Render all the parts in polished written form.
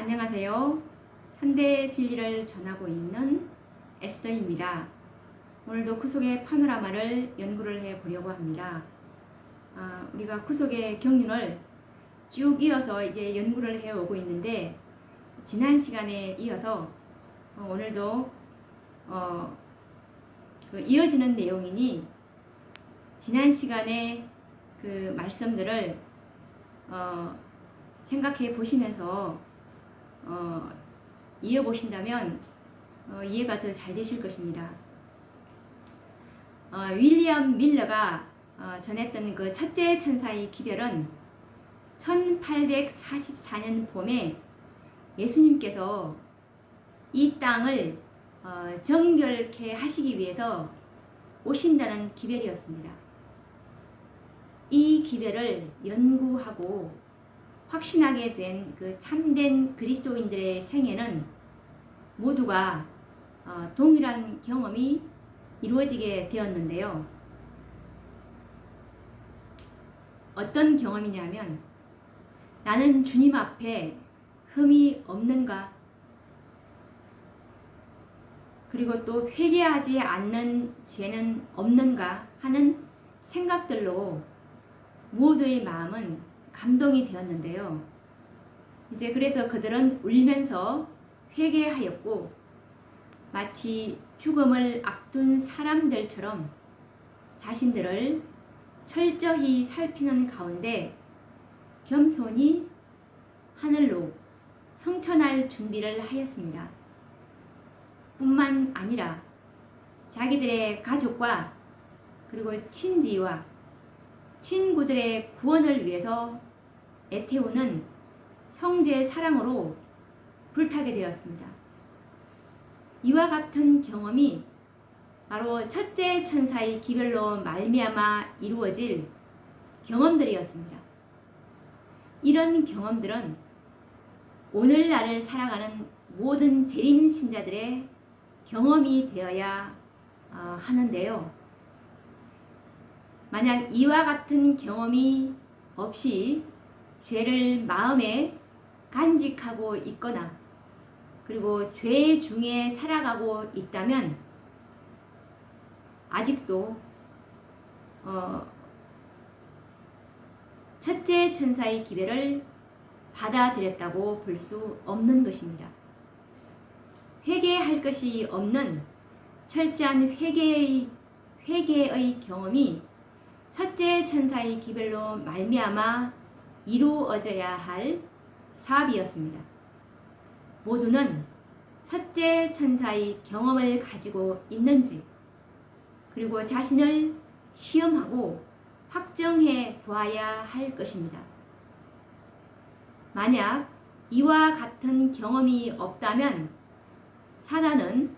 안녕하세요. 현대의 진리를 전하고 있는 에스더입니다. 오늘도 구속의 파노라마를 연구를 해 보려고 합니다. 우리가 구속의 경륜을 쭉 이어서 이제 연구를 해 오고 있는데, 지난 시간에 이어서 오늘도 이어지는 내용이니 지난 시간에 그 말씀들을 생각해 보시면서 이어보신다면 이해가 더 잘 되실 것입니다. 윌리엄 밀러가 전했던 그 첫째 천사의 기별은 1844년 봄에 예수님께서 이 땅을 정결케 하시기 위해서 오신다는 기별이었습니다. 이 기별을 연구하고 확신하게 된 그 참된 그리스도인들의 생애는 모두가 동일한 경험이 이루어지게 되었는데요. 어떤 경험이냐면, 나는 주님 앞에 흠이 없는가? 그리고 또 회개하지 않는 죄는 없는가? 하는 생각들로 모두의 마음은 감동이 되었는데요. 이제 그래서 그들은 울면서 회개하였고, 마치 죽음을 앞둔 사람들처럼 자신들을 철저히 살피는 가운데 겸손히 하늘로 성천할 준비를 하였습니다. 뿐만 아니라 자기들의 가족과 그리고 친지와 친구들의 구원을 위해서 애태우는 형제의 사랑으로 불타게 되었습니다. 이와 같은 경험이 바로 첫째 천사의 기별로 말미암아 이루어질 경험들이었습니다. 이런 경험들은 오늘날을 살아가는 모든 재림 신자들의 경험이 되어야 하는데요. 만약 이와 같은 경험이 없이 죄를 마음에 간직하고 있거나 그리고 죄 중에 살아가고 있다면 아직도 첫째 천사의 기별을 받아들였다고 볼 수 없는 것입니다. 회개할 것이 없는 철저한 회개의 경험이 첫째 천사의 기별로 말미암아 이루어져야 할 사업이었습니다. 모두는 첫째 천사의 경험을 가지고 있는지, 그리고 자신을 시험하고 확정해 보아야 할 것입니다. 만약 이와 같은 경험이 없다면 사단은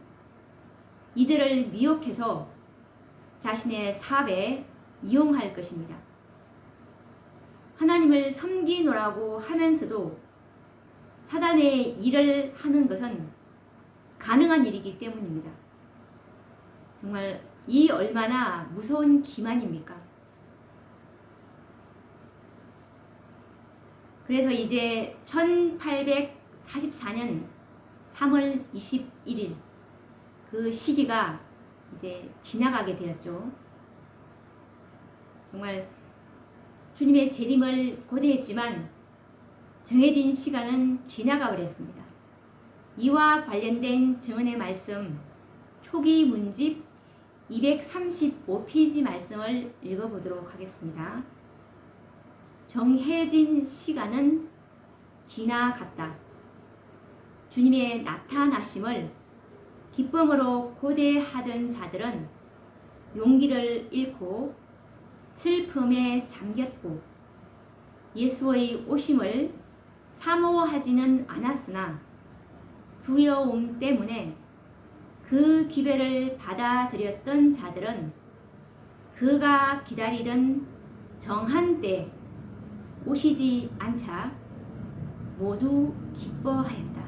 이들을 미혹해서 자신의 사업에 이용할 것입니다. 하나님을 섬기노라고 하면서도 사단의 일을 하는 것은 가능한 일이기 때문입니다. 정말 이 얼마나 무서운 기만입니까? 그래서 이제 1844년 3월 21일 그 시기가 이제 지나가게 되었죠. 정말 주님의 재림을 고대했지만 정해진 시간은 지나가 버렸습니다. 이와 관련된 증언의 말씀, 초기 문집 235페이지 말씀을 읽어보도록 하겠습니다. 정해진 시간은 지나갔다. 주님의 나타나심을 기쁨으로 고대하던 자들은 용기를 잃고 슬픔에 잠겼고 예수의 오심을 사모하지는 않았으나 두려움 때문에 그 기별을 받아들였던 자들은 그가 기다리던 정한 때 오시지 않자 모두 기뻐하였다.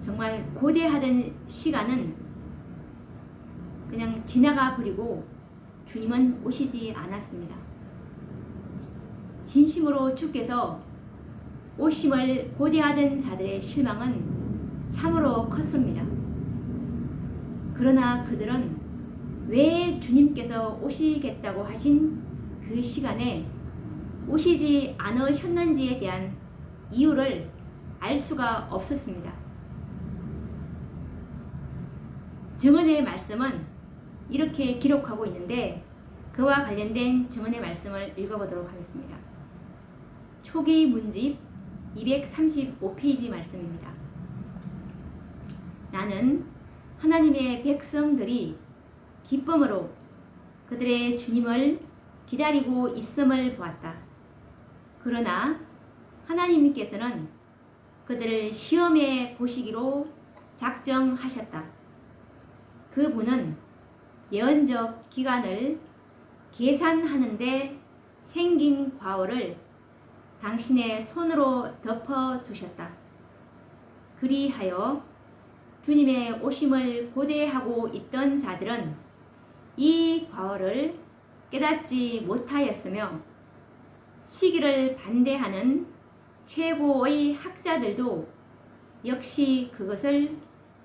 정말 고대하던 시간은 그냥 지나가 버리고 주님은 오시지 않았습니다. 진심으로 주께서 오심을 고대하던 자들의 실망은 참으로 컸습니다. 그러나 그들은 왜 주님께서 오시겠다고 하신 그 시간에 오시지 않으셨는지에 대한 이유를 알 수가 없었습니다. 증언의 말씀은 이렇게 기록하고 있는데 그와 관련된 증언의 말씀을 읽어보도록 하겠습니다. 초기 문집 235페이지 말씀입니다. 나는 하나님의 백성들이 기쁨으로 그들의 주님을 기다리고 있음을 보았다. 그러나 하나님께서는 그들을 시험해 보시기로 작정하셨다. 그분은 예언적 기간을 계산하는데 생긴 과오를 당신의 손으로 덮어두셨다. 그리하여 주님의 오심을 고대하고 있던 자들은 이 과오를 깨닫지 못하였으며 시기를 반대하는 최고의 학자들도 역시 그것을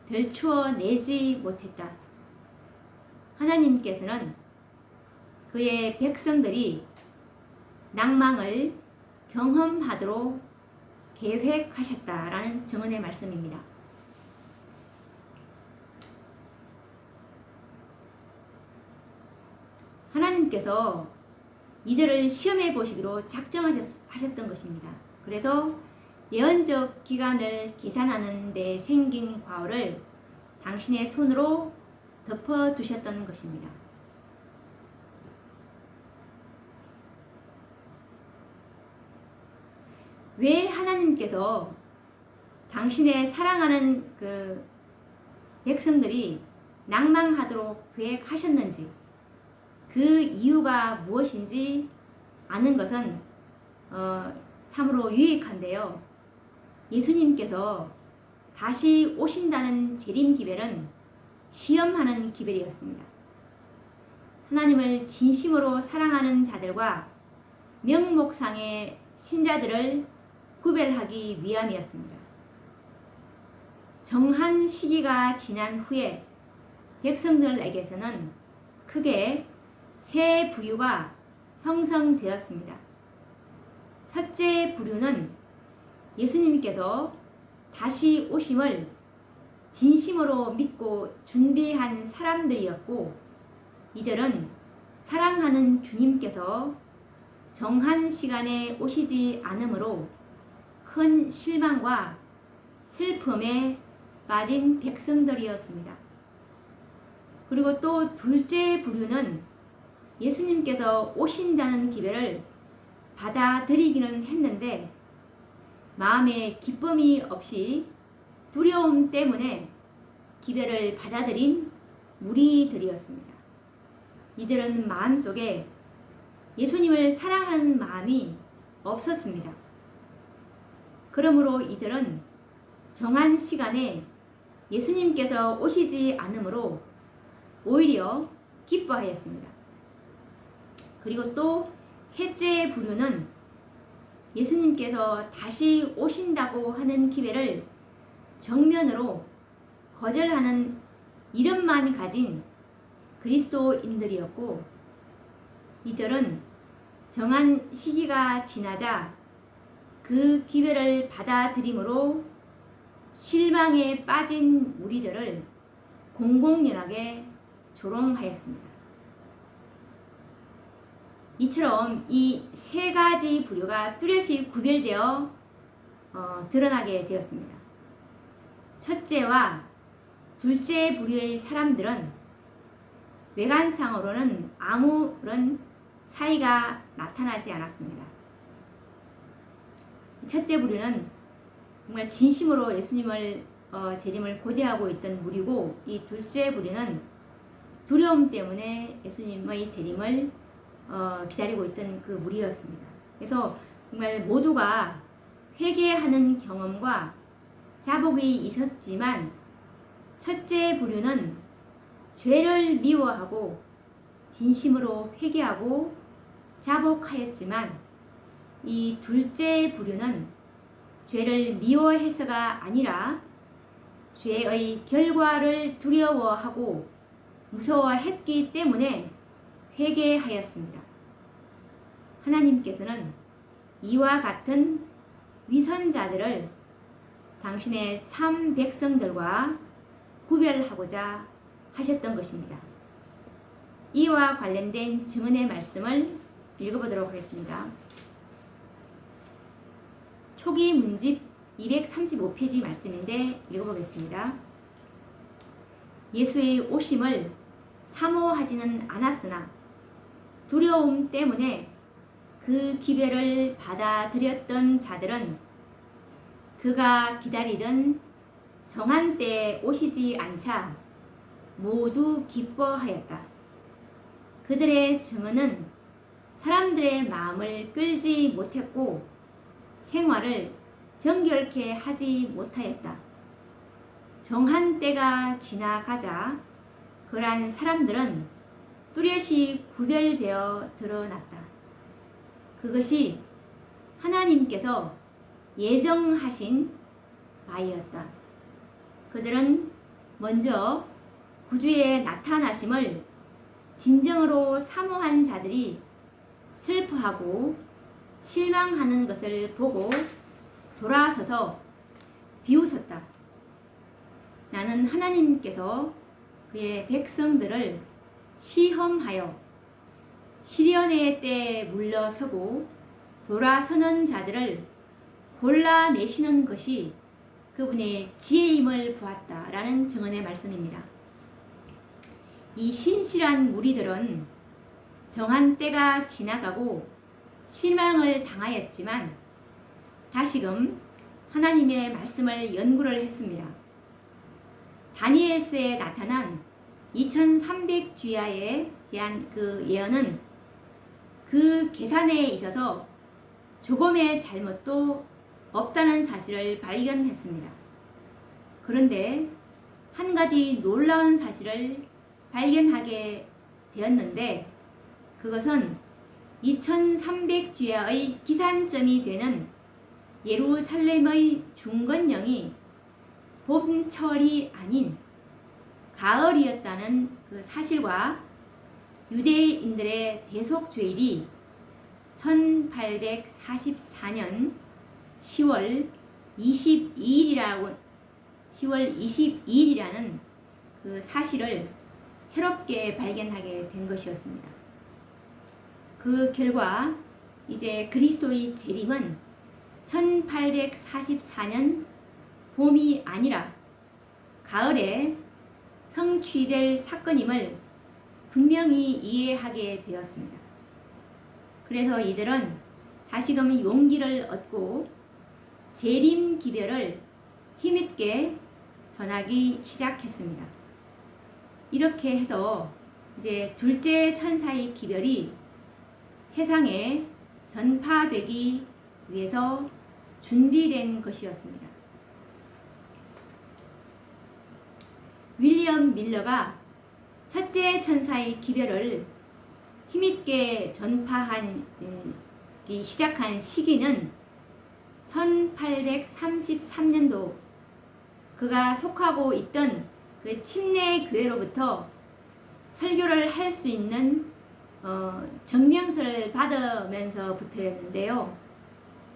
들추어내지 못했다. 하나님께서는 그의 백성들이 낭망을 경험하도록 계획하셨다라는 증언의 말씀입니다. 하나님께서 이들을 시험해 보시기로 작정하셨던 것입니다. 그래서 예언적 기간을 계산하는 데 생긴 과오를 당신의 손으로 덮어두셨던 것입니다. 왜 하나님께서 당신의 사랑하는 그 백성들이 낭망하도록 계획하셨는지 그 이유가 무엇인지 아는 것은 참으로 유익한데요. 예수님께서 다시 오신다는 재림 기별은 시험하는 기별이었습니다. 하나님을 진심으로 사랑하는 자들과 명목상의 신자들을 구별하기 위함이었습니다. 정한 시기가 지난 후에 백성들에게서는 크게 세 부류가 형성되었습니다. 첫째 부류는 예수님께서 다시 오심을 진심으로 믿고 준비한 사람들이었고, 이들은 사랑하는 주님께서 정한 시간에 오시지 않으므로 큰 실망과 슬픔에 빠진 백성들이었습니다. 그리고 또 둘째 부류는 예수님께서 오신다는 기별을 받아들이기는 했는데 마음에 기쁨이 없이 두려움 때문에 기별을 받아들인 무리들이었습니다. 이들은 마음속에 예수님을 사랑하는 마음이 없었습니다. 그러므로 이들은 정한 시간에 예수님께서 오시지 않으므로 오히려 기뻐하였습니다. 그리고 또 셋째 부류는 예수님께서 다시 오신다고 하는 기회를 정면으로 거절하는 이름만 가진 그리스도인들이었고, 이들은 정한 시기가 지나자 그 기회를 받아들임으로 실망에 빠진 무리들을 공공연하게 조롱하였습니다. 이처럼 이 세 가지 부류가 뚜렷이 구별되어 드러나게 되었습니다. 첫째와 둘째 부류의 사람들은 외관상으로는 아무런 차이가 나타나지 않았습니다. 첫째 부류는 정말 진심으로 예수님을 재림을 고대하고 있던 무리고, 이 둘째 부류는 두려움 때문에 예수님의 재림을 기다리고 있던 그 무리였습니다. 그래서 정말 모두가 회개하는 경험과 자복이 있었지만, 첫째 부류는 죄를 미워하고 진심으로 회개하고 자복하였지만, 이 둘째 부류는 죄를 미워해서가 아니라 죄의 결과를 두려워하고 무서워했기 때문에 회개하였습니다. 하나님께서는 이와 같은 위선자들을 당신의 참 백성들과 구별하고자 하셨던 것입니다. 이와 관련된 증언의 말씀을 읽어보도록 하겠습니다. 초기 문집 235페이지 말씀인데 읽어보겠습니다. 예수의 오심을 사모하지는 않았으나 두려움 때문에 그 기별을 받아들였던 자들은 그가 기다리던 정한 때에 오시지 않자 모두 기뻐하였다. 그들의 증언은 사람들의 마음을 끌지 못했고 생활을 정결케 하지 못하였다. 정한 때가 지나가자 그러한 사람들은 뚜렷이 구별되어 드러났다. 그것이 하나님께서 예정하신 바이었다. 그들은 먼저 구주의 나타나심을 진정으로 사모한 자들이 슬퍼하고 실망하는 것을 보고 돌아서서 비웃었다. 나는 하나님께서 그의 백성들을 시험하여 시련의 때에 물러서고 돌아서는 자들을 골라내시는 것이 그분의 지혜임을 보았다라는 증언의 말씀입니다. 이 신실한 무리들은 정한 때가 지나가고 실망을 당하였지만 다시금 하나님의 말씀을 연구를 했습니다. 다니엘서에 나타난 2300주야에 대한 그 예언은 그 계산에 있어서 조금의 잘못도 없다는 사실을 발견했습니다. 그런데 한 가지 놀라운 사실을 발견하게 되었는데 그것은 2300주야의 기산점이 되는 예루살렘의 중건령이 봄철이 아닌 가을이었다는 그 사실과 유대인들의 대속죄일이 1844년 10월 22일이라는 그 사실을 새롭게 발견하게 된 것이었습니다. 그 결과 이제 그리스도의 재림은 1844년 봄이 아니라 가을에 성취될 사건임을 분명히 이해하게 되었습니다. 그래서 이들은 다시금 용기를 얻고 재림 기별을 힘있게 전하기 시작했습니다. 이렇게 해서 이제 둘째 천사의 기별이 세상에 전파되기 위해서 준비된 것이었습니다. 윌리엄 밀러가 첫째 천사의 기별을 힘있게 전파하기 시작한 시기는 1833년도 그가 속하고 있던 그 침례 교회로부터 설교를 할 수 있는 증명서를 받으면서부터였는데요.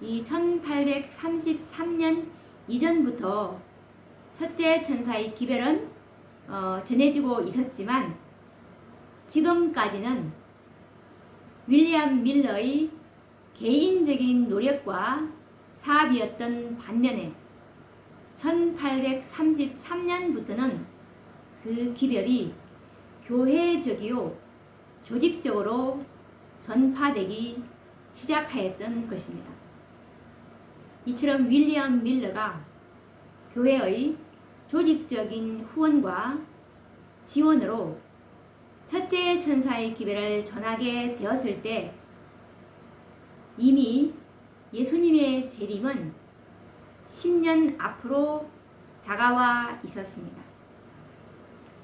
이 1833년 이전부터 첫째 천사의 기별은 전해지고 있었지만 지금까지는 윌리엄 밀러의 개인적인 노력과 사업이었던 반면에 1833년부터는 그 기별이 교회적이요 조직적으로 전파되기 시작하였던 것입니다. 이처럼 윌리엄 밀러가 교회의 조직적인 후원과 지원으로 첫째 천사의 기별을 전하게 되었을 때 이미 예수님의 재림은 10년 앞으로 다가와 있었습니다.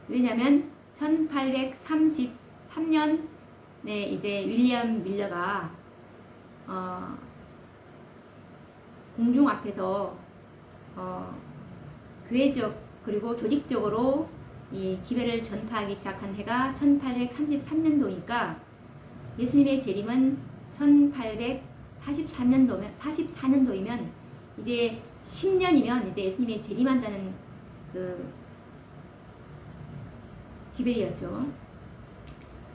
왜냐하면 1833년에 이제 윌리엄 밀러가 공중 앞에서 교회적 그리고 조직적으로 이 기별을 전파하기 시작한 해가 1833년도니까 예수님의 재림은 1844년도이면 이제 10년이면 이제 예수님의 재림한다는 그 기별이었죠.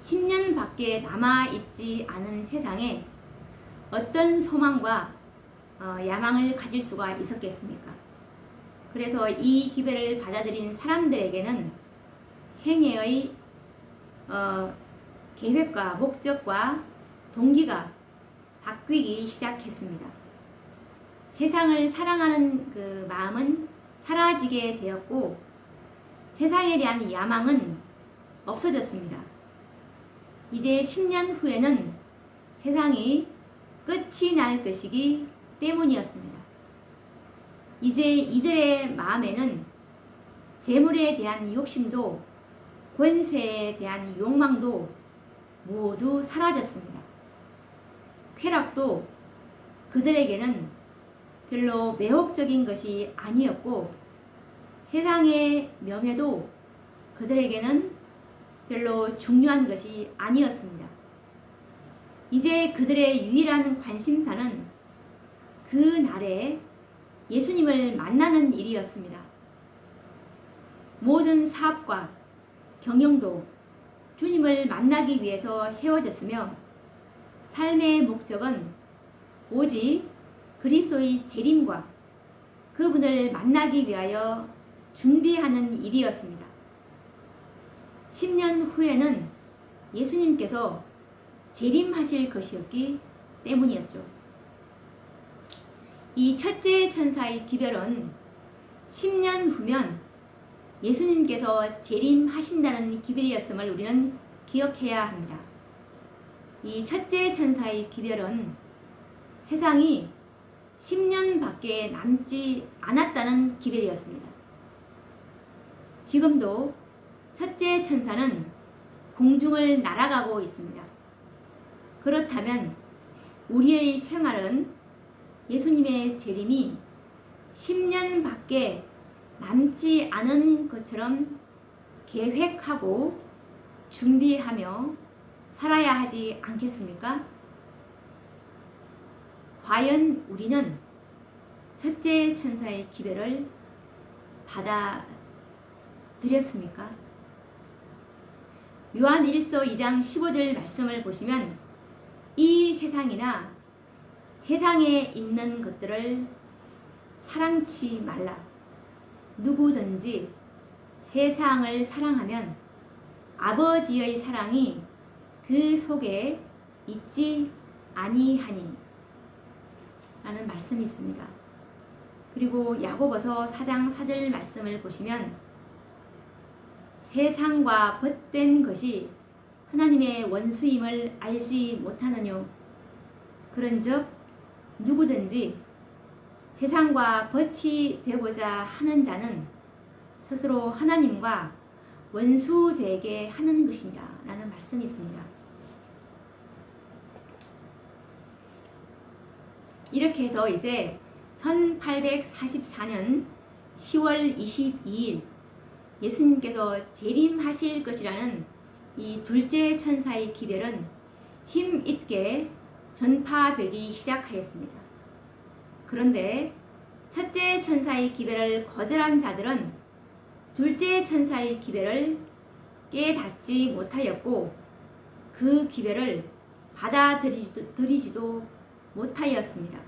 10년밖에 남아있지 않은 세상에 어떤 소망과 야망을 가질 수가 있었겠습니까? 그래서 이 기별을 받아들인 사람들에게는 생애의 계획과 목적과 동기가 바뀌기 시작했습니다. 세상을 사랑하는 그 마음은 사라지게 되었고 세상에 대한 야망은 없어졌습니다. 이제 10년 후에는 세상이 끝이 날 것이기 때문이었습니다. 이제 이들의 마음에는 재물에 대한 욕심도 권세에 대한 욕망도 모두 사라졌습니다. 쾌락도 그들에게는 별로 매혹적인 것이 아니었고 세상의 명예도 그들에게는 별로 중요한 것이 아니었습니다. 이제 그들의 유일한 관심사는 그 날에 예수님을 만나는 일이었습니다. 모든 사업과 경영도 주님을 만나기 위해서 세워졌으며 삶의 목적은 오직 그리스도의 재림과 그분을 만나기 위하여 준비하는 일이었습니다. 10년 후에는 예수님께서 재림하실 것이었기 때문이었죠. 이 첫째 천사의 기별은 10년 후면 예수님께서 재림하신다는 기별이었음을 우리는 기억해야 합니다. 이 첫째 천사의 기별은 세상이 10년밖에 남지 않았다는 기별이었습니다. 지금도 첫째 천사는 공중을 날아가고 있습니다. 그렇다면 우리의 생활은 예수님의 재림이 10년밖에 남지 않은 것처럼 계획하고 준비하며 살아야 하지 않겠습니까? 과연 우리는 첫째 천사의 기별을 받아들였습니까? 요한 1서 2장 15절 말씀을 보시면 이 세상이나 세상에 있는 것들을 사랑치 말라. 누구든지 세상을 사랑하면 아버지의 사랑이 그 속에 있지 아니하니 라는 말씀이 있습니다. 그리고 야고보서 4장 4절 말씀을 보시면 세상과 벗된 것이 하나님의 원수임을 알지 못하느뇨. 그런즉 누구든지 세상과 벗이 되고자 하는 자는 스스로 하나님과 원수되게 하는 것이니라 라는 말씀이 있습니다. 이렇게 해서 이제 1844년 10월 22일 예수님께서 재림하실 것이라는 이 둘째 천사의 기별은 힘있게 전파되기 시작하였습니다. 그런데 첫째 천사의 기별을 거절한 자들은 둘째 천사의 기별을 깨닫지 못하였고 그 기별을 받아들이지도 못하였습니다.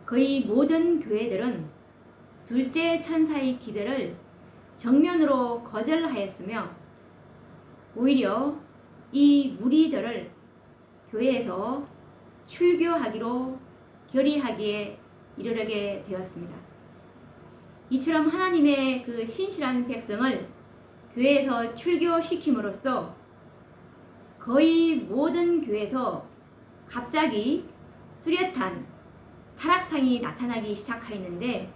거의 모든 교회들은 둘째 천사의 기별을 정면으로 거절하였으며 오히려 이 무리들을 교회에서 출교하기로 결의하기에 이르게 되었습니다. 이처럼 하나님의 그 신실한 백성을 교회에서 출교시킴으로써 거의 모든 교회에서 갑자기 뚜렷한 타락상이 나타나기 시작하였는데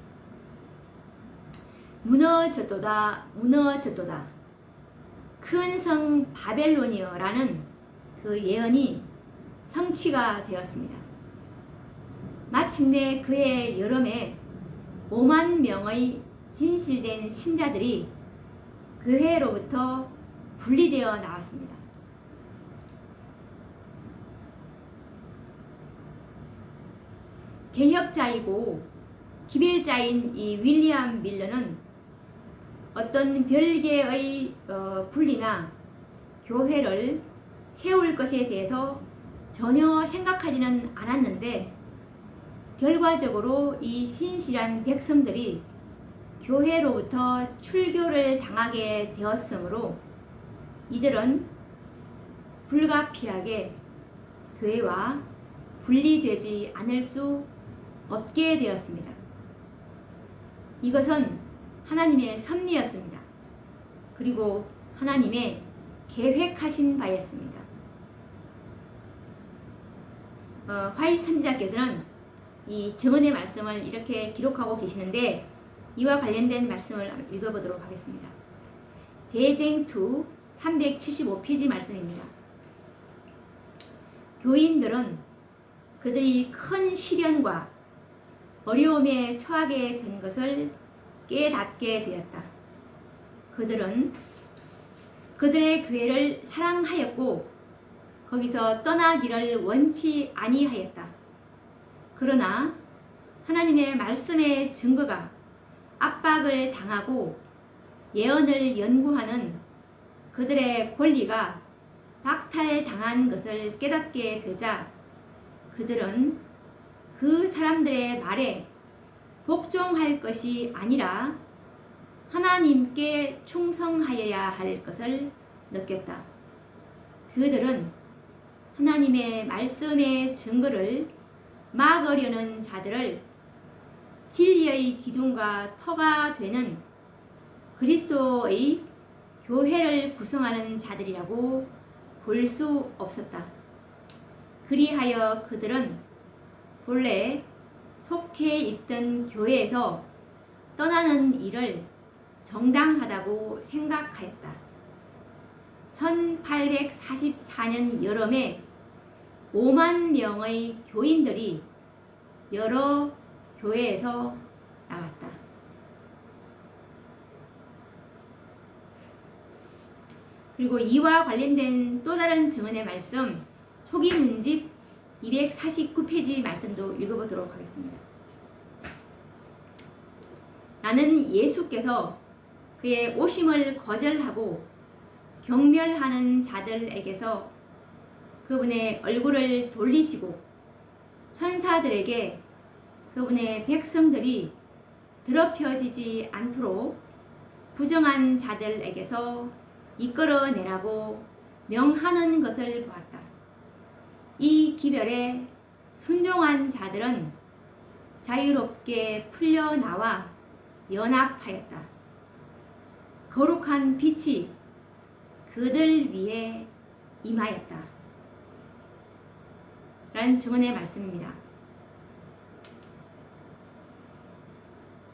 무너졌도다 무너졌도다 큰 성 바벨론이여라는 그 예언이 성취가 되었습니다. 마침내 그해 여름에 5만 명의 진실된 신자들이 교회로부터 분리되어 나왔습니다. 개혁자이고 기별자인 이 윌리엄 밀러는 어떤 별개의 분리나 교회를 세울 것에 대해서 전혀 생각하지는 않았는데, 결과적으로 이 신실한 백성들이 교회로부터 출교를 당하게 되었으므로 이들은 불가피하게 교회와 분리되지 않을 수 없게 되었습니다. 이것은 하나님의 섭리였습니다. 그리고 하나님의 계획하신 바였습니다. 화이트 선지자께서는 이 증언의 말씀을 이렇게 기록하고 계시는데, 이와 관련된 말씀을 읽어보도록 하겠습니다. 대쟁2 375페이지 말씀입니다. 교인들은 그들이 큰 시련과 어려움에 처하게 된 것을 깨닫게 되었다. 그들은 그들의 교회를 사랑하였고 거기서 떠나기를 원치 아니하였다. 그러나 하나님의 말씀의 증거가 압박을 당하고 예언을 연구하는 그들의 권리가 박탈당한 것을 깨닫게 되자 그들은 그 사람들의 말에 복종할 것이 아니라 하나님께 충성하여야 할 것을 느꼈다. 그들은 하나님의 말씀의 증거를 막으려는 자들을 진리의 기둥과 터가 되는 그리스도의 교회를 구성하는 자들이라고 볼 수 없었다. 그리하여 그들은 본래 속해 있던 교회에서 떠나는 일을 정당하다고 생각하였다. 1844년 여름에 5만 명의 교인들이 여러 교회에서 나왔다. 그리고 이와 관련된 또 다른 증언의 말씀, 초기 문집 249페이지 말씀도 읽어보도록 하겠습니다. 나는 예수께서 그의 오심을 거절하고 경멸하는 자들에게서 그분의 얼굴을 돌리시고 천사들에게 그분의 백성들이 더럽혀지지 않도록 부정한 자들에게서 이끌어내라고 명하는 것을 보았다. 이 기별에 순종한 자들은 자유롭게 풀려나와 연합하였다. 거룩한 빛이 그들 위에 임하였다. 라는 증언의 말씀입니다.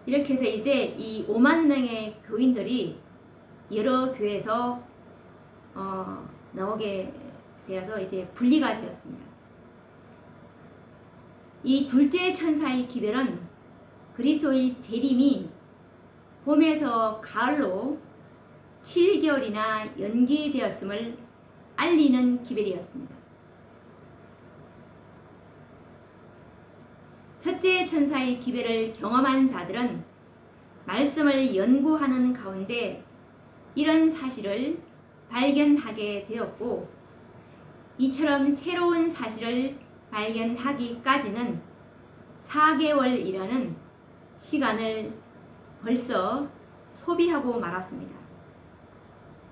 이렇게 해서 이제 이 5만 명의 교인들이 여러 교회에서 나오게 되어서 이제 분리가 되었습니다. 이 둘째 천사의 기별은 그리스도의 재림이 봄에서 가을로 7개월이나 연기되었음을 알리는 기별이었습니다. 첫째 천사의 기별을 경험한 자들은 말씀을 연구하는 가운데 이런 사실을 발견하게 되었고, 이처럼 새로운 사실을 발견하기까지는 4개월이라는 시간을 벌써 소비하고 말았습니다.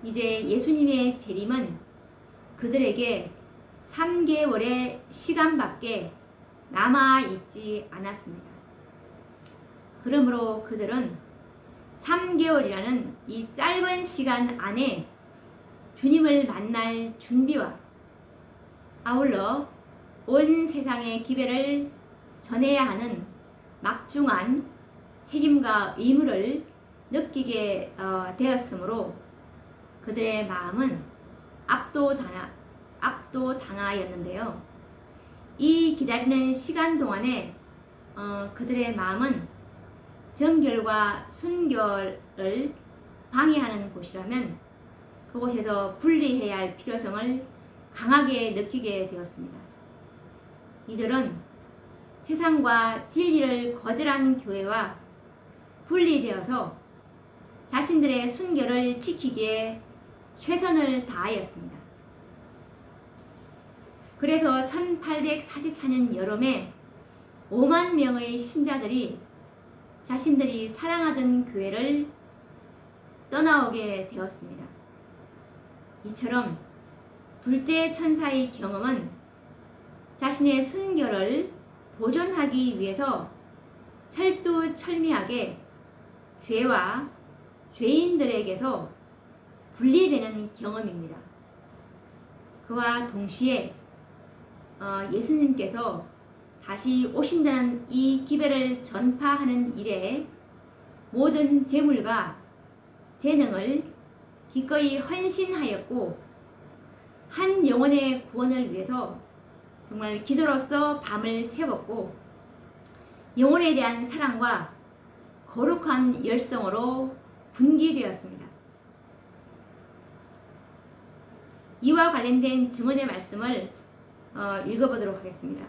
이제 예수님의 재림은 그들에게 3개월의 시간밖에 남아있지 않았습니다. 그러므로 그들은 3개월이라는 이 짧은 시간 안에 주님을 만날 준비와 아울러 온 세상의 기별을 전해야 하는 막중한 책임과 의무를 느끼게 되었으므로 그들의 마음은 압도당하였는데요. 이 기다리는 시간 동안에 그들의 마음은 정결과 순결을 방해하는 곳이라면 그곳에서 분리해야 할 필요성을 강하게 느끼게 되었습니다. 이들은 세상과 진리를 거절한 교회와 분리되어서 자신들의 순결을 지키기에 최선을 다하였습니다. 그래서 1844년 여름에 5만 명의 신자들이 자신들이 사랑하던 교회를 떠나오게 되었습니다. 이처럼 둘째 천사의 경험은 자신의 순결을 보존하기 위해서 철두철미하게 죄와 죄인들에게서 분리되는 경험입니다. 그와 동시에 예수님께서 다시 오신다는 이 기별을 전파하는 일에 모든 재물과 재능을 기꺼이 헌신하였고 한 영혼의 구원을 위해서 정말 기도로서 밤을 새웠고 영혼에 대한 사랑과 거룩한 열성으로 분기되었습니다. 이와 관련된 증언의 말씀을 읽어보도록 하겠습니다.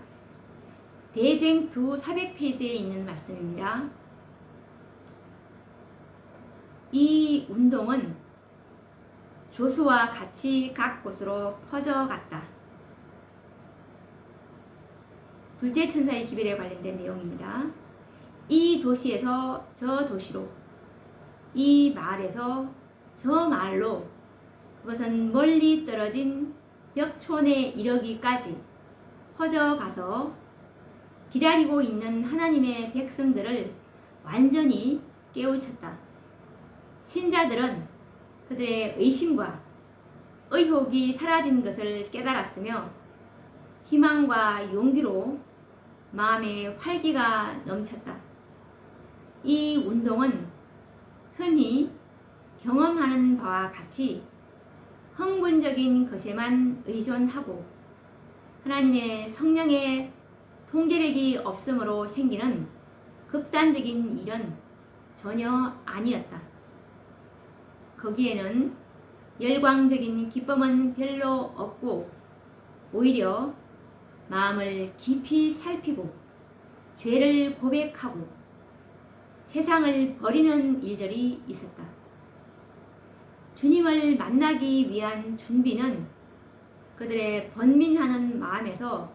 대쟁투 400페이지에 있는 말씀입니다. 이 운동은 조수와 같이 각 곳으로 퍼져갔다. 둘째 천사의 기별에 관련된 내용입니다. 이 도시에서 저 도시로, 이 마을에서 저 마을로, 그것은 멀리 떨어진 벽촌에 이르기까지 퍼져가서 기다리고 있는 하나님의 백성들을 완전히 깨우쳤다. 신자들은 그들의 의심과 의혹이 사라진 것을 깨달았으며 희망과 용기로 마음에 활기가 넘쳤다. 이 운동은 흔히 경험하는 바와 같이 흥분적인 것에만 의존하고 하나님의 성령의 통제력이 없으므로 생기는 극단적인 일은 전혀 아니었다. 거기에는 열광적인 기쁨은 별로 없고 오히려 마음을 깊이 살피고 죄를 고백하고 세상을 버리는 일들이 있었다. 주님을 만나기 위한 준비는 그들의 번민하는 마음에서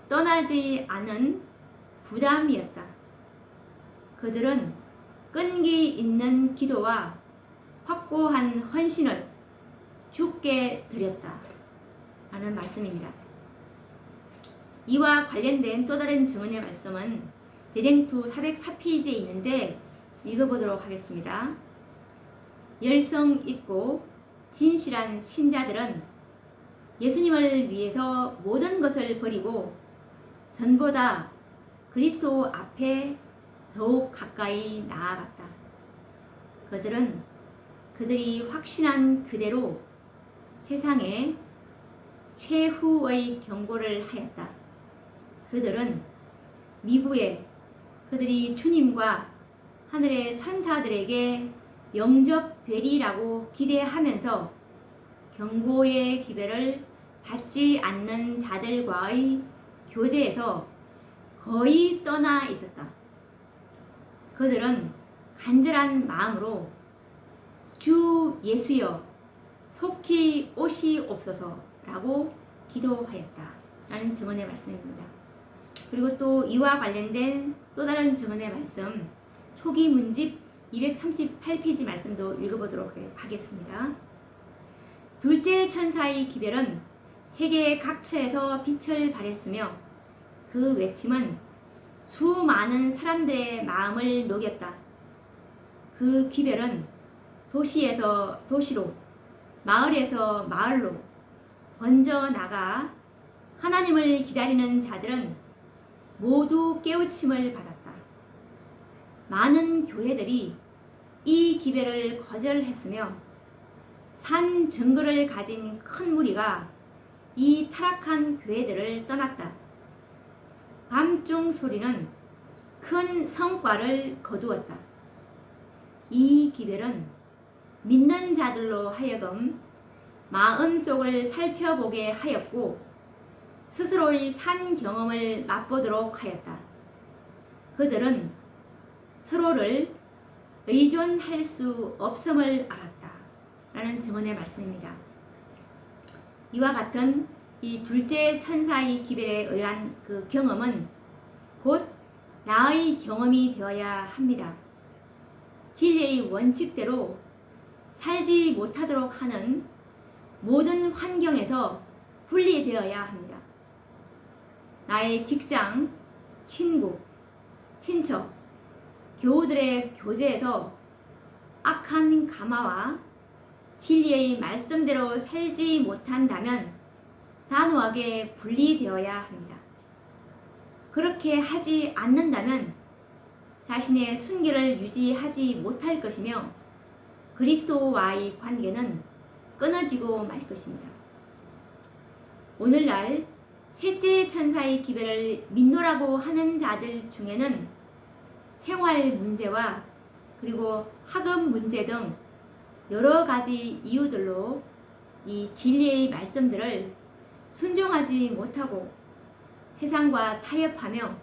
떠나지 않은 부담이었다. 그들은 끈기 있는 기도와 확고한 헌신을 주께 드렸다. 라는 말씀입니다. 이와 관련된 또 다른 증언의 말씀은 대쟁투 404페이지에 있는데 읽어보도록 하겠습니다. 열성 있고 진실한 신자들은 예수님을 위해서 모든 것을 버리고 전보다 그리스도 앞에 더욱 가까이 나아갔다. 그들은 그들이 확신한 그대로 세상에 최후의 경고를 하였다. 그들은 미국에 그들이 주님과 하늘의 천사들에게 영접되리라고 기대하면서 경고의 기별을 받지 않는 자들과의 교제에서 거의 떠나 있었다. 그들은 간절한 마음으로 주 예수여 속히 오시옵소서라고 기도하였다. 라는 증언의 말씀입니다. 그리고 또 이와 관련된 또 다른 증언의 말씀 초기 문집 238페이지 말씀도 읽어보도록 하겠습니다. 둘째 천사의 기별은 세계의 각처에서 빛을 발했으며 그 외침은 수많은 사람들의 마음을 녹였다. 그 기별은 도시에서 도시로, 마을에서 마을로 번져나가 하나님을 기다리는 자들은 모두 깨우침을 받았다. 많은 교회들이 이 기별을 거절했으며 산 증거를 가진 큰 무리가 이 타락한 교회들을 떠났다. 밤중 소리는 큰 성과를 거두었다. 이 기별은 믿는 자들로 하여금 마음속을 살펴보게 하였고 스스로의 산 경험을 맛보도록 하였다. 그들은 서로를 의존할 수 없음을 알았다. 라는 증언의 말씀입니다. 이와 같은 이 둘째 천사의 기별에 의한 그 경험은 곧 나의 경험이 되어야 합니다. 진리의 원칙대로 살지 못하도록 하는 모든 환경에서 분리되어야 합니다. 나의 직장, 친구, 친척, 교우들의 교제에서 악한 가마와 진리의 말씀대로 살지 못한다면 단호하게 분리되어야 합니다. 그렇게 하지 않는다면 자신의 순결을 유지하지 못할 것이며 그리스도와의 관계는 끊어지고 말 것입니다. 오늘날 셋째 천사의 기별을 믿노라고 하는 자들 중에는 생활 문제와 그리고 학업 문제 등 여러 가지 이유들로 이 진리의 말씀들을 순종하지 못하고 세상과 타협하며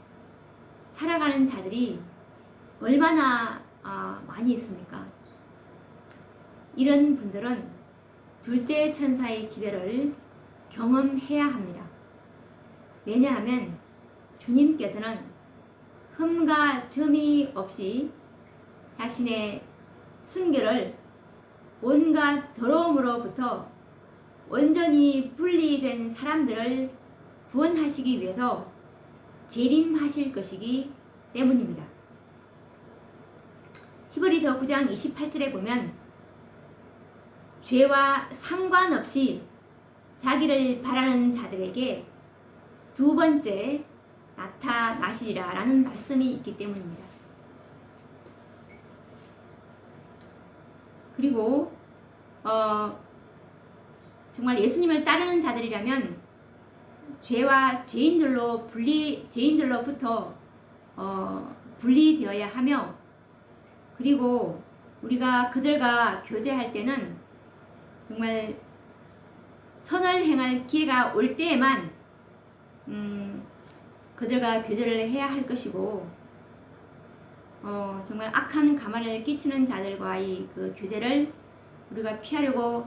살아가는 자들이 얼마나 많이 있습니까? 이런 분들은 둘째 천사의 기별을 경험해야 합니다. 왜냐하면 주님께서는 흠과 점이 없이 자신의 순결을 온갖 더러움으로부터 온전히 분리된 사람들을 구원하시기 위해서 재림하실 것이기 때문입니다. 히브리서 9장 28절에 보면 죄와 상관없이 자기를 바라는 자들에게 두 번째 나타나시리라 라는 말씀이 있기 때문입니다. 그리고 정말 예수님을 따르는 자들이라면 죄와 죄인들로부터 분리되어야 하며 그리고 우리가 그들과 교제할 때는 정말 선을 행할 기회가 올 때에만 그들과 교제를 해야 할 것이고 정말 악한 가마를 끼치는 자들과의 그 교제를 우리가 피하려고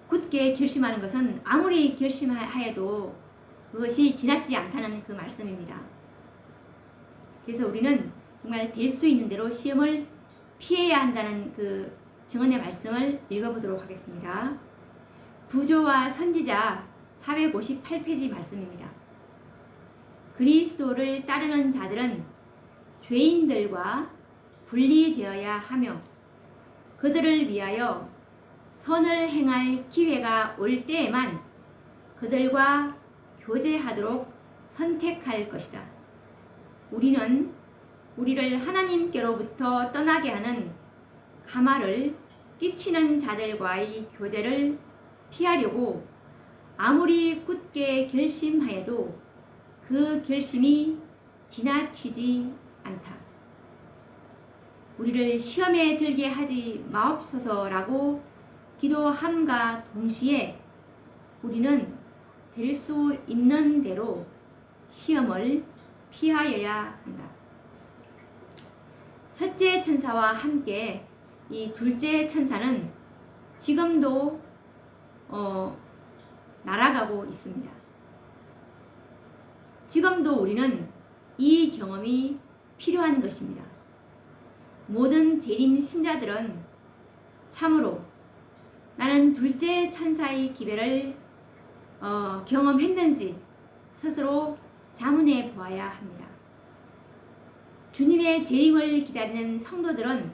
굳게 결심하는 것은 아무리 결심하여도 그것이 지나치지 않다는 그 말씀입니다. 그래서 우리는 정말 될 수 있는 대로 시험을 피해야 한다는 그 증언의 말씀을 읽어보도록 하겠습니다. 부조와 선지자 458페이지 말씀입니다. 그리스도를 따르는 자들은 죄인들과 분리되어야 하며 그들을 위하여 선을 행할 기회가 올 때에만 그들과 교제하도록 선택할 것이다. 우리는 우리를 하나님께로부터 떠나게 하는 가마를 끼치는 자들과의 교제를 피하려고 아무리 굳게 결심하여도 그 결심이 지나치지 않다. 우리를 시험에 들게 하지 마옵소서라고 기도함과 동시에 우리는 될 수 있는 대로 시험을 피하여야 한다. 첫째 천사와 함께 이 둘째 천사는 지금도 날아가고 있습니다. 지금도 우리는 이 경험이 필요한 것입니다. 모든 재림 신자들은 참으로 나는 둘째 천사의 기별을 경험했는지 스스로 자문해 보아야 합니다. 주님의 재림을 기다리는 성도들은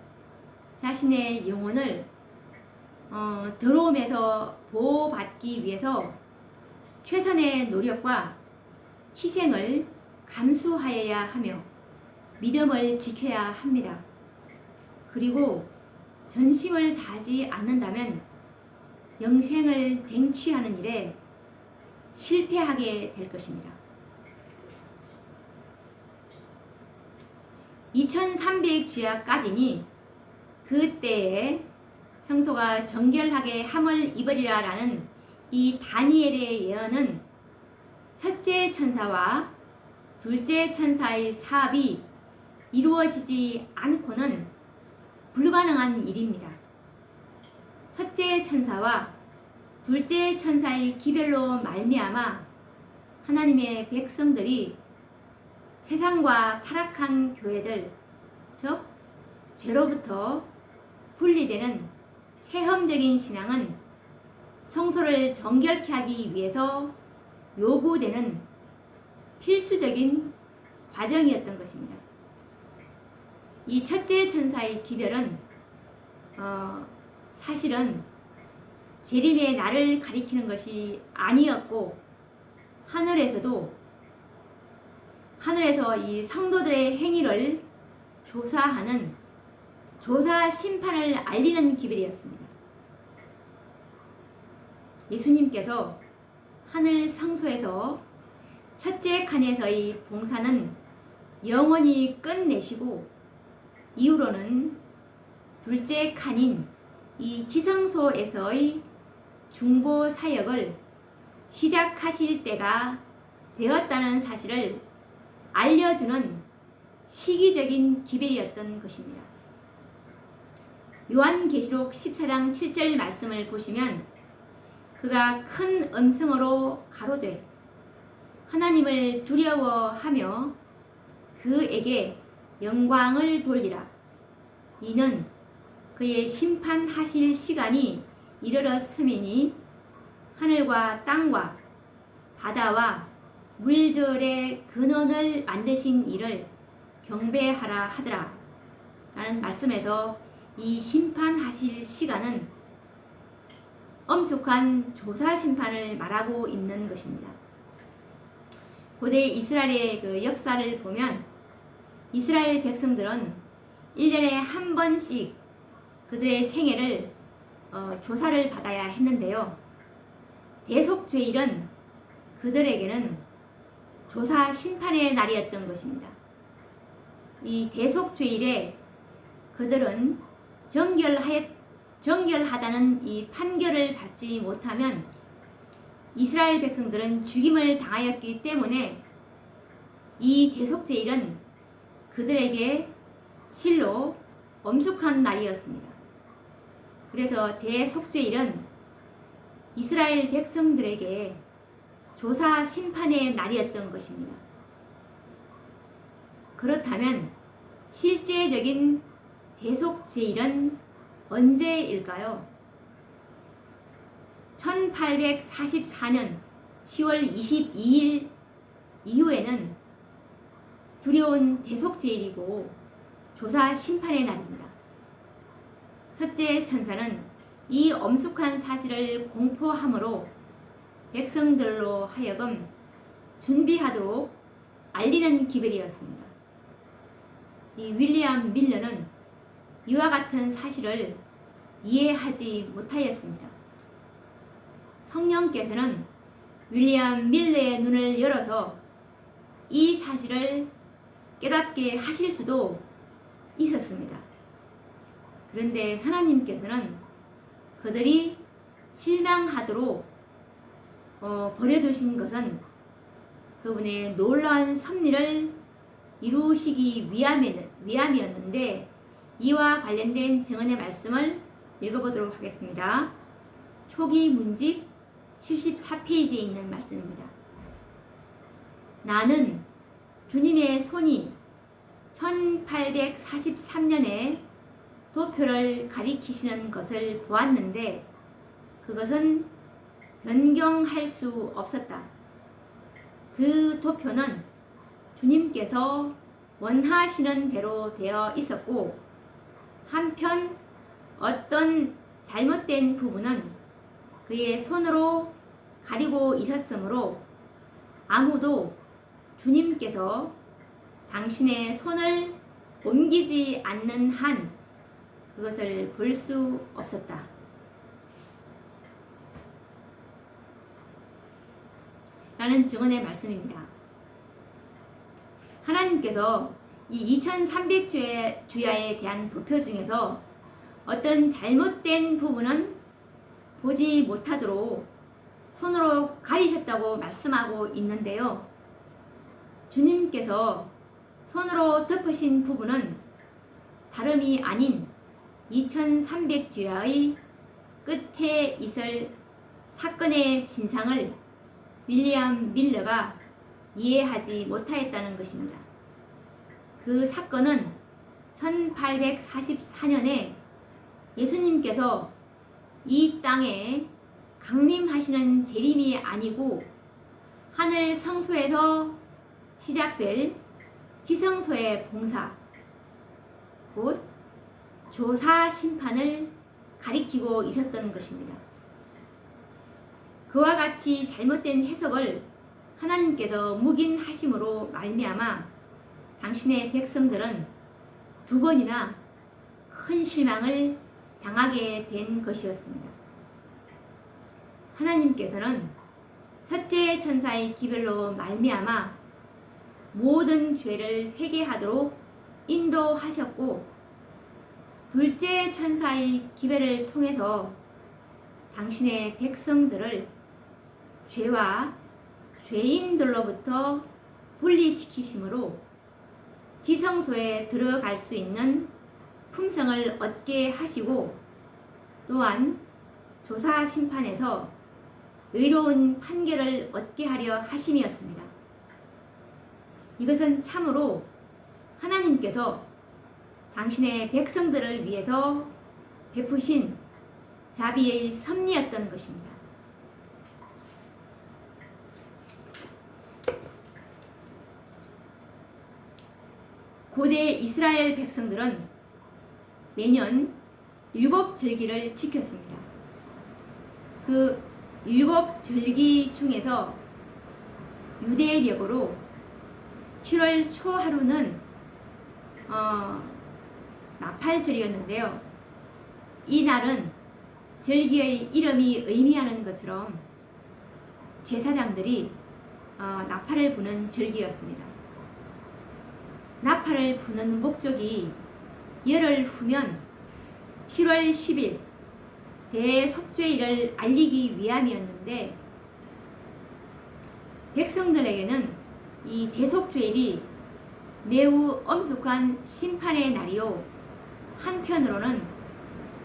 자신의 영혼을 더러움에서 보호받기 위해서 최선의 노력과 희생을 감수하여야 하며 믿음을 지켜야 합니다. 그리고 전심을 다하지 않는다면 영생을 쟁취하는 일에 실패하게 될 것입니다. 2300주야까지니 그때에 성소가 정결하게 함을 입으리라 라는 이 다니엘의 예언은 첫째 천사와 둘째 천사의 사업이 이루어지지 않고는 불가능한 일입니다. 첫째 천사와 둘째 천사의 기별로 말미암아 하나님의 백성들이 세상과 타락한 교회들, 즉 죄로부터 분리되는 체험적인 신앙은 성소를 정결케 하기 위해서 요구되는 필수적인 과정이었던 것입니다. 이 첫째 천사의 기별은 사실은 재림의 날을 가리키는 것이 아니었고, 하늘에서 이 성도들의 행위를 조사하는 조사 심판을 알리는 기별이었습니다. 예수님께서 하늘 성소에서 첫째 칸에서의 봉사는 영원히 끝내시고 이후로는 둘째 칸인 이 지성소에서의 중보 사역을 시작하실 때가 되었다는 사실을 알려주는 시기적인 기별이었던 것입니다. 요한계시록 14장 7절 말씀을 보시면 그가 큰 음성으로 가로되 하나님을 두려워하며 그에게 영광을 돌리라. 이는 그의 심판하실 시간이 이르렀음이니 하늘과 땅과 바다와 물들의 근원을 만드신 이를 경배하라 하더라 라는 말씀에서 이 심판하실 시간은 엄숙한 조사 심판을 말하고 있는 것입니다. 고대 이스라엘의 그 역사를 보면 이스라엘 백성들은 1년에 한 번씩 그들의 생애를 조사를 받아야 했는데요. 대속죄일은 그들에게는 조사 심판의 날이었던 것입니다. 이 대속죄일에 그들은 정결하다는 이 판결을 받지 못하면 이스라엘 백성들은 죽임을 당하였기 때문에 이 대속죄일은 그들에게 실로 엄숙한 날이었습니다. 그래서 대속죄일은 이스라엘 백성들에게 조사 심판의 날이었던 것입니다. 그렇다면 실제적인 대속죄일은 언제일까요? 1844년 10월 22일 이후에는 두려운 대속죄일이고 조사 심판의 날입니다. 첫째 천사는 이 엄숙한 사실을 공포함으로 백성들로 하여금 준비하도록 알리는 기별이었습니다. 이 윌리엄 밀러는 이와 같은 사실을 이해하지 못하였습니다. 성령께서는 윌리엄 밀러의 눈을 열어서 이 사실을 깨닫게 하실 수도 있었습니다. 그런데 하나님께서는 그들이 실망하도록 버려두신 것은 그분의 놀라운 섭리를 이루시기 위함이었는데, 이와 관련된 증언의 말씀을 읽어보도록 하겠습니다. 초기 문집 74페이지에 있는 말씀입니다. 나는 주님의 손이 1843년에 도표를 가리키시는 것을 보았는데 그것은 변경할 수 없었다. 그 도표는 주님께서 원하시는 대로 되어 있었고, 한편 어떤 잘못된 부분은 그의 손으로 가리고 있었으므로 아무도 주님께서 당신의 손을 옮기지 않는 한 그것을 볼 수 없었다. 라는 증언의 말씀입니다. 하나님께서 이 2300주야에 대한 도표 중에서 어떤 잘못된 부분은 보지 못하도록 손으로 가리셨다고 말씀하고 있는데요. 주님께서 손으로 덮으신 부분은 다름이 아닌 2300주야의 끝에 있을 사건의 진상을 윌리엄 밀러가 이해하지 못하였다는 것입니다. 그 사건은 1844년에 예수님께서 이 땅에 강림하시는 재림이 아니고 하늘 성소에서 시작될 지성소의 봉사, 곧 조사 심판을 가리키고 있었던 것입니다. 그와 같이 잘못된 해석을 하나님께서 묵인하심으로 말미암아 당신의 백성들은 두 번이나 큰 실망을 당하게 된 것이었습니다. 하나님께서는 첫째 천사의 기별로 말미암아 모든 죄를 회개하도록 인도하셨고, 둘째 천사의 기별을 통해서 당신의 백성들을 죄와 죄인들로부터 분리시키심으로 지성소에 들어갈 수 있는 품성을 얻게 하시고, 또한 조사 심판에서 의로운 판결을 얻게 하려 하심이었습니다. 이것은 참으로 하나님께서 당신의 백성들을 위해서 베푸신 자비의 섭리였던 것입니다. 고대 이스라엘 백성들은 매년 7절기를 지켰습니다. 그 7절기 중에서 유대력으로 7월 초 하루는 나팔절이었는데요. 이 날은 절기의 이름이 의미하는 것처럼 제사장들이 나팔을 부는 절기였습니다. 나팔을 부는 목적이 열흘 후면 7월 10일 대속죄일을 알리기 위함이었는데, 백성들에게는 이 대속죄일이 매우 엄숙한 심판의 날이요, 한편으로는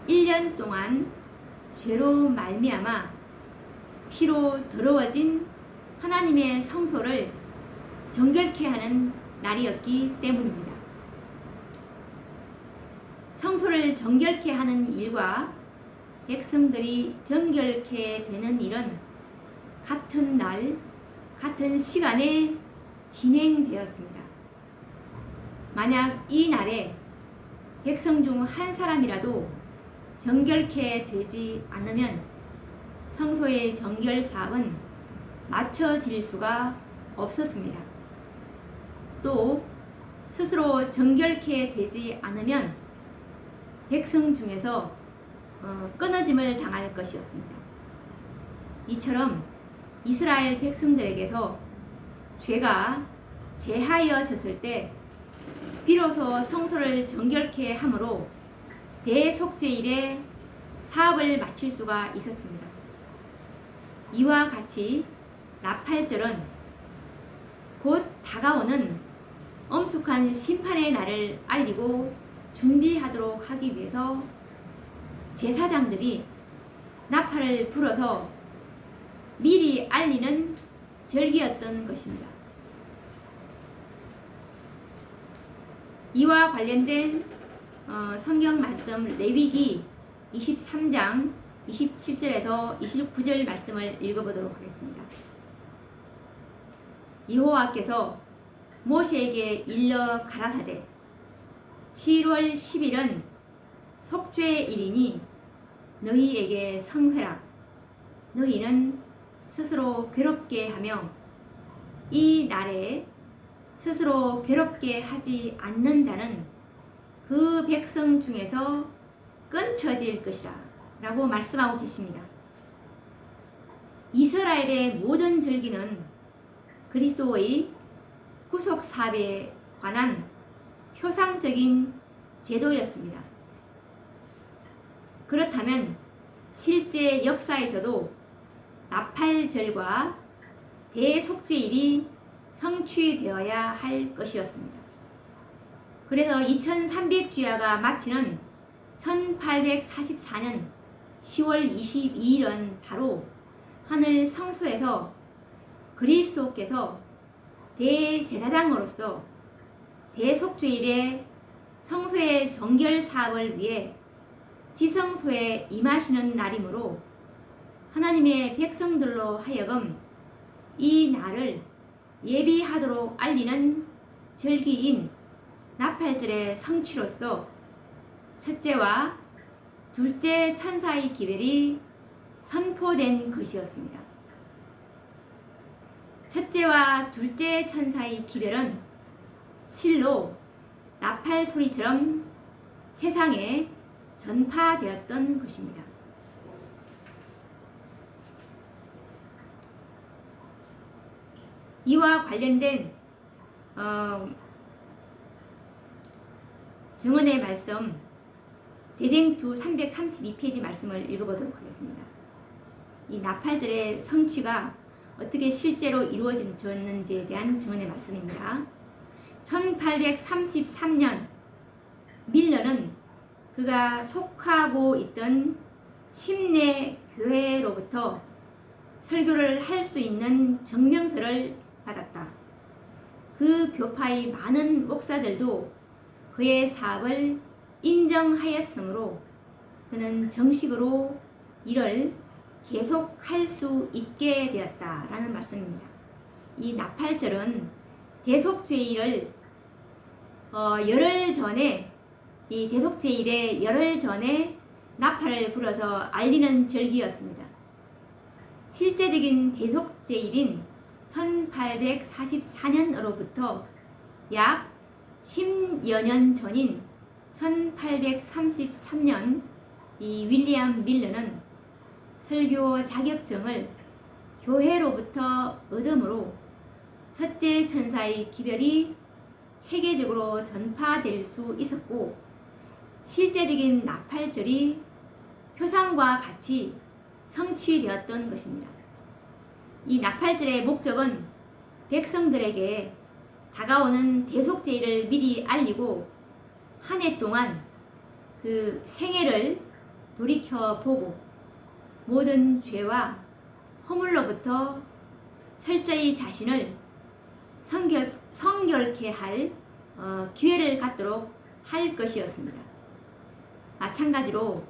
1년 동안 죄로 말미암아 피로 더러워진 하나님의 성소를 정결케 하는 날이었기 때문입니다. 성소를 정결케 하는 일과 백성들이 정결케 되는 일은 같은 날, 같은 시간에 진행되었습니다. 만약 이 날에 백성 중 한 사람이라도 정결케 되지 않으면 성소의 정결 사업은 마쳐질 수가 없었습니다. 또 스스로 정결케 되지 않으면 백성 중에서 끊어짐을 당할 것이었습니다. 이처럼 이스라엘 백성들에게서 죄가 제하여졌을 때 비로소 성소를 정결케 함으로 대속죄일에 사업을 마칠 수가 있었습니다. 이와 같이 나팔절은 곧 다가오는 엄숙한 심판의 날을 알리고 준비하도록 하기 위해서 제사장들이 나팔을 불어서 미리 알리는 절기였던 것입니다. 이와 관련된 성경 말씀 레위기 23장 27절에서 29절 말씀을 읽어보도록 하겠습니다. 여호와께서 모세에게 일러 가라사대 7월 10일은 속죄일이니 너희에게 성회라. 너희는 스스로 괴롭게 하며 이 날에 스스로 괴롭게 하지 않는 자는 그 백성 중에서 끊쳐질 것이라 라고 말씀하고 계십니다. 이스라엘의 모든 절기는 그리스도의 구속 사업에 관한 표상적인 제도였습니다. 그렇다면 실제 역사에서도 나팔절과 대속죄일이 성취되어야 할 것이었습니다. 그래서 2300주야가 마치는 1844년 10월 22일은 바로 하늘 성소에서 그리스도께서 대제사장으로서 대속죄일의 성소의 정결 사업을 위해 지성소에 임하시는 날이므로 하나님의 백성들로 하여금 이 날을 예비하도록 알리는 절기인 나팔절의 성취로서 첫째와 둘째 천사의 기별이 선포된 것이었습니다. 첫째와 둘째 천사의 기별은 실로 나팔 소리처럼 세상에 전파되었던 것입니다. 이와 관련된 증언의 말씀 대쟁투 332페이지 말씀을 읽어보도록 하겠습니다. 이 나팔절의 성취가 어떻게 실제로 이루어졌는지에 대한 증언의 말씀입니다. 1833년 밀러는 그가 속하고 있던 침례 교회로부터 설교를 할 수 있는 증명서를 받았다. 그 교파의 많은 목사들도 그의 사업을 인정하였으므로 그는 정식으로 일을 계속할 수 있게 되었다라는 말씀입니다. 이 나팔절은 대속죄일을 열흘 전에 이 대속죄일의 열흘 전에 나팔을 불어서 알리는 절기였습니다. 실제적인 대속죄일인 1844년으로부터 약 10여 년 전인 1833년 이 윌리엄 밀러는 설교 자격증을 교회로부터 얻음으로 첫째 천사의 기별이 세계적으로 전파될 수 있었고 실제적인 나팔절이 표상과 같이 성취되었던 것입니다. 이 나팔절의 목적은 백성들에게 다가오는 대속죄일을 미리 알리고 한 해 동안 그 생애를 돌이켜보고 모든 죄와 허물로부터 철저히 자신을 성결케 할 기회를 갖도록 할 것이었습니다. 마찬가지로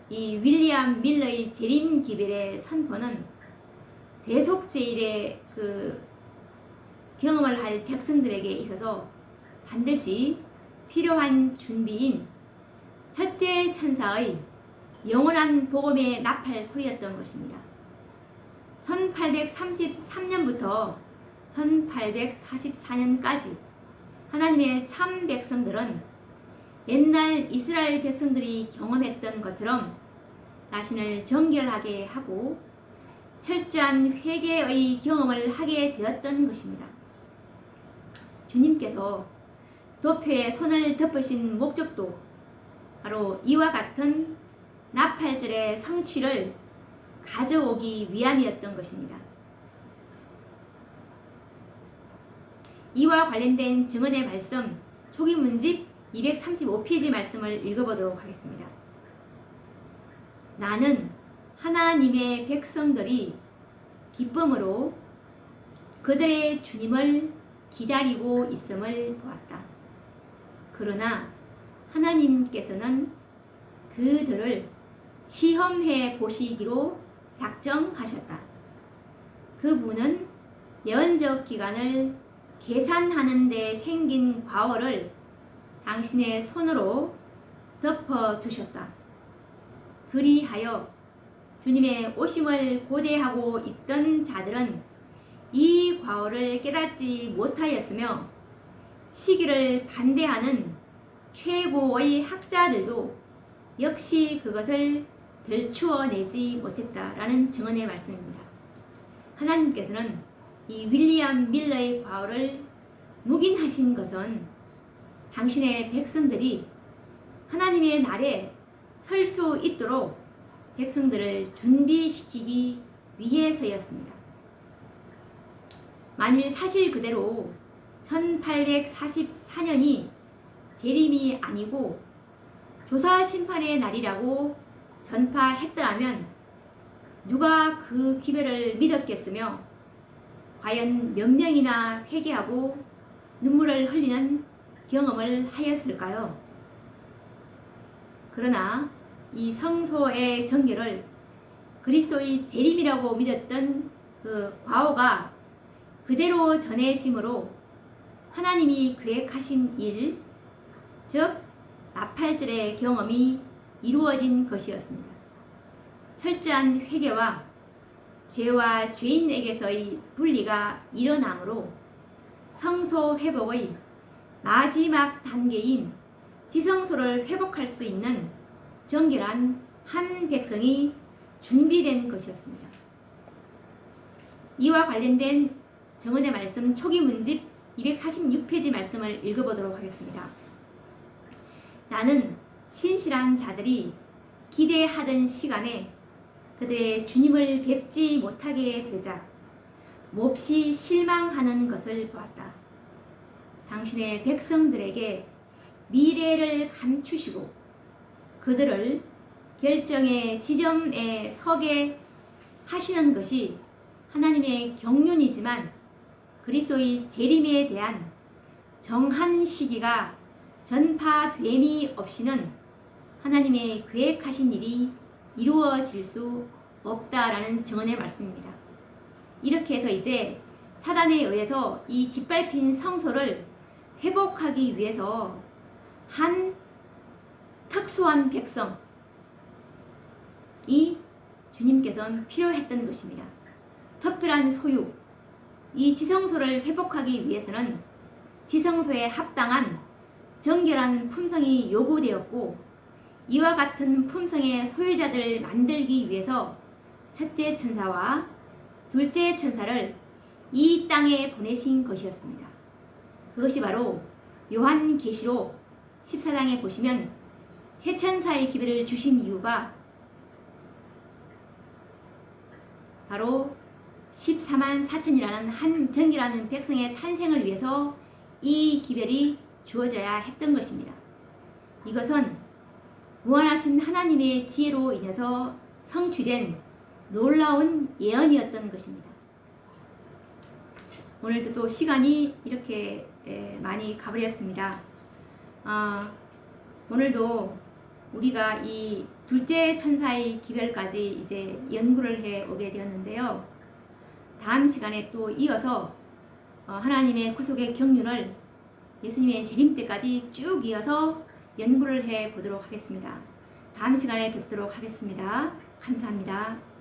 이 윌리엄 밀러의 재림 기별의 선포는 대속죄일의 그 경험을 할 백성들에게 있어서 반드시 필요한 준비인 첫째 천사의 영원한 복음의 나팔 소리였던 것입니다. 1833년부터 1844년까지 하나님의 참 백성들은 옛날 이스라엘 백성들이 경험했던 것처럼 자신을 정결하게 하고 철저한 회개의 경험을 하게 되었던 것입니다. 주님께서 도표에 손을 덮으신 목적도 바로 이와 같은 나팔절의 성취를 가져오기 위함이었던 것입니다. 이와 관련된 증언의 말씀 초기 문집 235페이지 말씀을 읽어보도록 하겠습니다. 나는 하나님의 백성들이 기쁨으로 그들의 주님을 기다리고 있음을 보았다. 그러나 하나님께서는 그들을 시험해 보시기로 작정하셨다. 그분은 예언적 기간을 계산하는 데 생긴 과오를 당신의 손으로 덮어두셨다. 그리하여 주님의 오심을 고대하고 있던 자들은 이 과오를 깨닫지 못하였으며 시기를 반대하는 최고의 학자들도 역시 그것을 들추어내지 못했다라는 증언의 말씀입니다. 하나님께서는 이 윌리엄 밀러의 과오를 묵인하신 것은 당신의 백성들이 하나님의 날에 설 수 있도록 백성들을 준비시키기 위해서였습니다. 만일 사실 그대로 1844년이 재림이 아니고 조사 심판의 날이라고 전파했더라면 누가 그 기별을 믿었겠으며 과연 몇 명이나 회개하고 눈물을 흘리는 경험을 하였을까요? 그러나 이 성소의 정결을 그리스도의 재림이라고 믿었던 그 과오가 그대로 전해짐으로 하나님이 계획하신 일, 즉 나팔절의 경험이 이루어진 것이었습니다. 철저한 회개와 죄와 죄인에게서의 분리가 일어나므로 성소 회복의 마지막 단계인 지성소를 회복할 수 있는 정결한 한 백성이 준비된 것이었습니다. 이와 관련된 정언의 말씀 초기 문집 246페이지 말씀을 읽어보도록 하겠습니다. 나는 신실한 자들이 기대하던 시간에 그들의 주님을 뵙지 못하게 되자 몹시 실망하는 것을 보았다. 당신의 백성들에게 미래를 감추시고 그들을 결정의 지점에 서게 하시는 것이 하나님의 경륜이지만 그리스도의 재림에 대한 정한 시기가 전파됨이 없이는 하나님의 계획하신 일이 이루어질 수 없다라는 증언의 말씀입니다. 이렇게 해서 이제 사단에 의해서 이 짓밟힌 성소를 회복하기 위해서 한 특수한 백성이 주님께서는 필요했던 것입니다. 특별한 소유, 이 지성소를 회복하기 위해서는 지성소에 합당한 정결한 품성이 요구되었고 이와 같은 품성의 소유자들을 만들기 위해서 첫째 천사와 둘째 천사를 이 땅에 보내신 것이었습니다. 그것이 바로 요한계시록 14장에 보시면 세 천사의 기별을 주신 이유가 바로 14만 4천이라는 한 정결한 백성의 탄생을 위해서 이 기별이 주어져야 했던 것입니다. 이것은 무한하신 하나님의 지혜로 인해서 성취된 놀라운 예언이었던 것입니다. 오늘도 또 시간이 이렇게 많이 가버렸습니다. 오늘도 우리가 이 둘째 천사의 기별까지 이제 연구를 해 오게 되었는데요. 다음 시간에 또 이어서 하나님의 구속의 경륜을 예수님의 재림 때까지 쭉 이어서 연구를 해 보도록 하겠습니다. 다음 시간에 뵙도록 하겠습니다. 감사합니다.